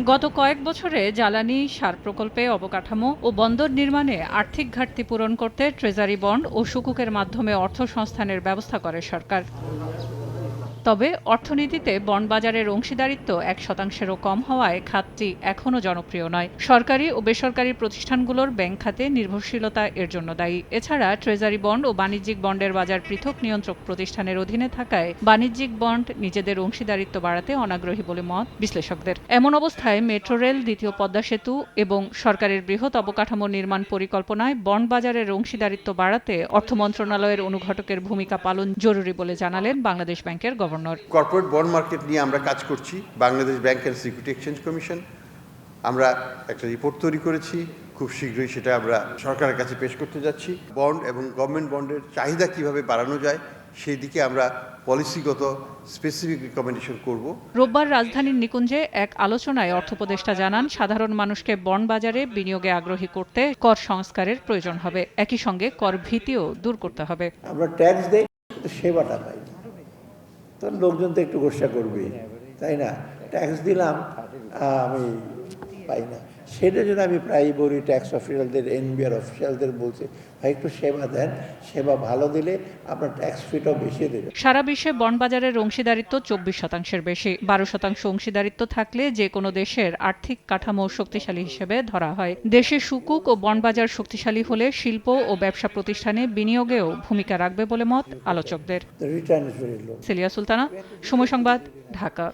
গত কয়েক বছরে জ্বালানি, সার প্রকল্পে অবকাঠামো ও বন্দর নির্মাণে আর্থিক ঘাটতি পূরণ করতে ট্রেজারি বন্ড ও সুকুকের মাধ্যমে অর্থ সংস্থানের ব্যবস্থা করে সরকার। তবে অর্থনীতিতে বন্ড বাজারের অংশীদারিত্ব 1%-ও কম হওয়ায় খাতটি এখনও জনপ্রিয় নয়। সরকারি ও বেসরকারি প্রতিষ্ঠানগুলোর ব্যাংক খাতে নির্ভরশীলতা এর জন্য দায়ী। এছাড়া ট্রেজারি বন্ড ও বাণিজ্যিক বন্ডের বাজার পৃথক নিয়ন্ত্রক প্রতিষ্ঠানের অধীনে থাকায় বাণিজ্যিক বন্ড নিজেদের অংশীদারিত্ব বাড়াতে অনাগ্রহী বলে মত বিশ্লেষকদের। এমন অবস্থায় মেট্রো রেল, দ্বিতীয় পদ্মা সেতু এবং সরকারের বৃহৎ অবকাঠামো নির্মাণ পরিকল্পনায় বন্ড বাজারের অংশীদারিত্ব বাড়াতে অর্থ মন্ত্রণালয়ের অনুঘটকের ভূমিকা পালন জরুরি বলে জানালেন বাংলাদেশ ব্যাংকের গভর্নর। কর্পোরেট বন্ড মার্কেট নিয়ে আমরা কাজ করছি। Bangladesh bank and security exchange commission আমরা একটা রিপোর্ট তৈরি করেছি, খুব শীঘ্রই সেটা আমরা সরকারের কাছে পেশ করতে যাচ্ছি। বন্ড এবং গভর্নমেন্ট বন্ডের চাহিদা কিভাবে বাড়ানো যায় সেই দিকে আমরা পলিসিগত স্পেসিফিক রিকমেন্ডেশন করব। রোববার রাজধানীর নিকুঞ্জে এক আলোচনায় অর্থোপদেষ্টা জানান, সাধারণ মানুষকে বন্ড বাজারে বিনিয়োগে আগ্রহী করতে কর সংস্কারের প্রয়োজন হবে। একই সঙ্গে কর ভীতিও দূর করতে হবে। আমরা ট্যাক্স দেই, সেবাটা পাই, তো লোকজন তো একটু গোসা করবে, তাই না? ট্যাক্স দিলাম, আমি পাই না। সেটা জন্য আমি প্রায় বলি ট্যাক্স অফিসিয়ালদের, এনবিআর অফিসিয়ালদের বলছি, ভাই একটু সেবা দেন, সেবা ভালো দিলে আপনার ট্যাক্স ফিটাও বেশি দেবে। সারা বিশ্বে বন্ড বাজারের অংশীদারিত্ব 24%-এর বেশি। 12% অংশীদারিত্ব থাকলে যে কোনো দেশের আর্থিক কাঠামো শক্তিশালী হিসেবে ধরা হয়। দেশে সুকুক ও বন্ড বাজার শক্তিশালী হলে শিল্প ও ব্যবসা প্রতিষ্ঠানে বিনিয়োগেও ভূমিকা রাখবে বলে মত আলোচকদের। Return is very low. Selia Sultana, Somoy Sangbad, Dhaka.